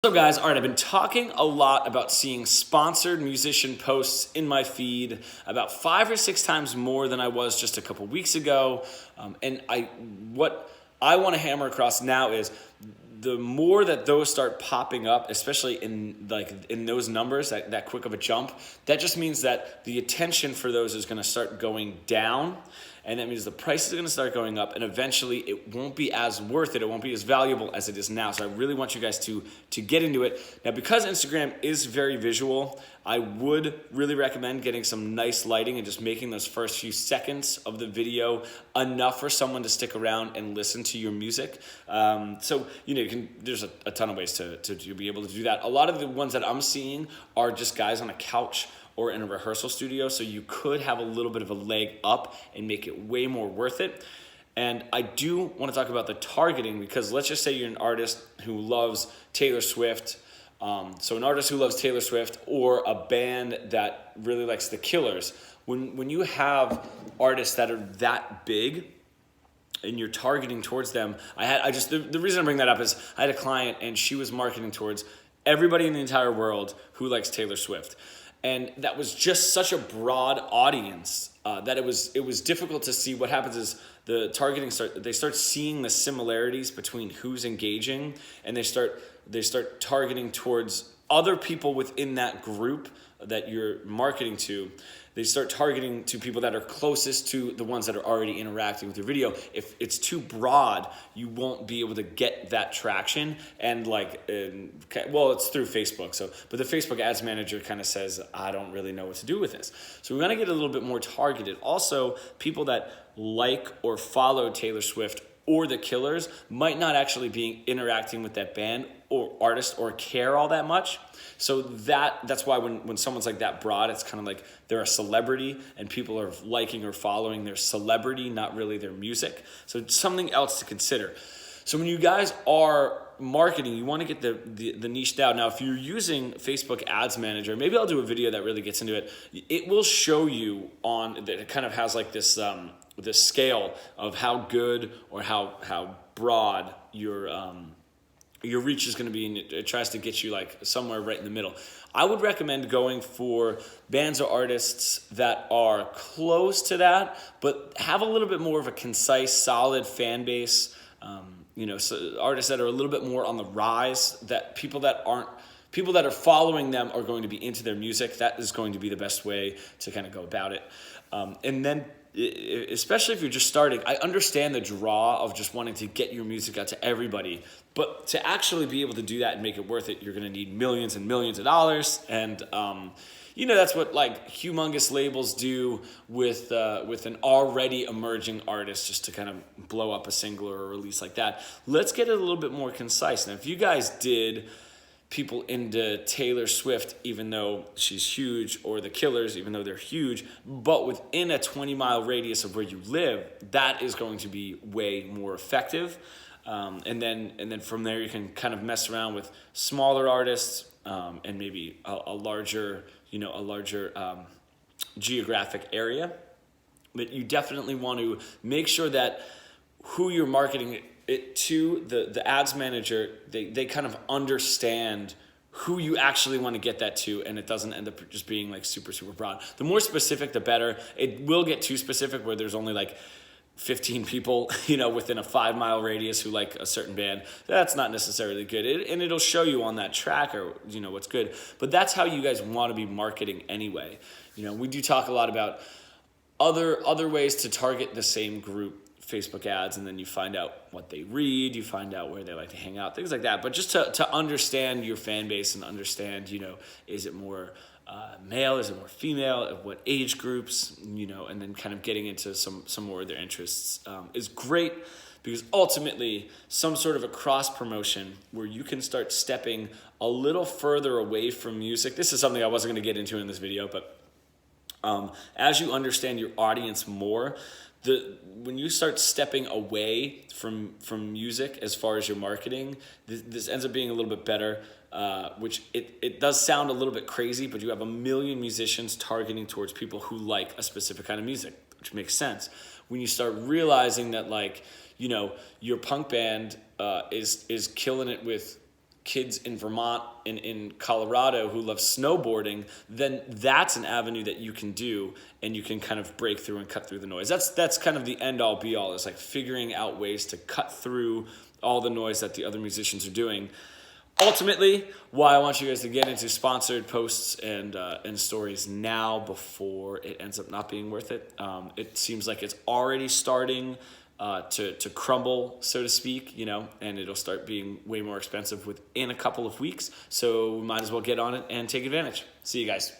So guys, all right, I've been talking a lot about seeing sponsored musician posts in my feed about 5 or 6 times more than I was just a couple weeks ago. What I want to hammer across now is the more that those start popping up, especially in those numbers, that quick of a jump, that just means that the attention for those is going to start going down. And that means the prices are going to start going up, and eventually it won't be as worth it. It won't be as valuable as it is now. So I really want you guys to get into it. Now, because Instagram is very visual, I would really recommend getting some nice lighting and just making those first few seconds of the video enough for someone to stick around and listen to your music. There's a ton of ways to be able to do that. A lot of the ones that I'm seeing are just guys on a couch or in a rehearsal studio, so you could have a little bit of a leg up and make it way more worth it. And I do want to talk about the targeting, because let's just say you're an artist who loves Taylor Swift. So an artist who loves Taylor Swift, or a band that really likes The Killers. When you have artists that are that big and you're targeting towards them, the reason I bring that up is I had a client and she was marketing towards everybody in the entire world who likes Taylor Swift. And that was just such a broad audience that it was difficult to see. What happens is the targeting start seeing the similarities between who's engaging, and they start targeting towards other people within that group that you're marketing to. They start targeting to people that are closest to the ones that are already interacting with your video. If it's too broad, you won't be able to get that traction. And it's through Facebook. But the Facebook Ads Manager kind of says, I don't really know what to do with this. So we want to get a little bit more targeted. Also, people that like or follow Taylor Swift or The Killers might not actually be interacting with that band or artist or care all that much. So that's why when someone's like that broad, it's kind of like they're a celebrity and people are liking or following their celebrity, not really their music. So it's something else to consider. So when you guys are marketing, you want to get the niche down. Now, if you're using Facebook Ads Manager, maybe I'll do a video that really gets into it. It will show you that it kind of has like this scale of how good or how broad your reach is going to be, and it tries to get you like somewhere right in the middle. I would recommend going for bands or artists that are close to that, but have a little bit more of a concise, solid fan base. So artists that are a little bit more on the rise, that people that are following them are going to be into their music. That is going to be the best way to kind of go about it. And then, especially if you're just starting, I understand the draw of just wanting to get your music out to everybody, but to actually be able to do that and make it worth it, you're going to need millions and millions of dollars. And that's what like humongous labels do with an already emerging artist, just to kind of blow up a single or a release like that. Let's get it a little bit more concise. Now, if you guys did people into Taylor Swift, even though she's huge, or The Killers, even though they're huge, but within a 20-mile radius of where you live, that is going to be way more effective. And then from there, you can kind of mess around with smaller artists and maybe a larger geographic area. But you definitely want to make sure that who you're marketing it to, the ads manager, they kind of understand who you actually want to get that to, and it doesn't end up just being like super, super broad. The more specific, the better. It will get too specific where there's only like 15 people, within a 5-mile radius who like a certain band. That's not necessarily good. And it'll show you on that tracker, what's good. But that's how you guys want to be marketing anyway. We do talk a lot about other ways to target the same group Facebook ads, and then you find out what they read, you find out where they like to hang out, things like that. But just to understand your fan base and understand, is it more male, is it more female, what age groups, and then kind of getting into some more of their interests is great, because ultimately some sort of a cross promotion where you can start stepping a little further away from music. This is something I wasn't going to get into in this video, but as you understand your audience more, when you start stepping away from music as far as your marketing, this ends up being a little bit better, which it does sound a little bit crazy, but you have 1 million musicians targeting towards people who like a specific kind of music, which makes sense. When you start realizing that, your punk band is killing it with kids in Vermont and in Colorado who love snowboarding, then that's an avenue that you can do, and you can kind of break through and cut through the noise. That's kind of the end all be all, is like figuring out ways to cut through all the noise that the other musicians are doing. Ultimately, why I want you guys to get into sponsored posts and stories now before it ends up not being worth it. It seems like it's already starting to crumble, so to speak, and it'll start being way more expensive within a couple of weeks. So we might as well get on it and take advantage. See you guys.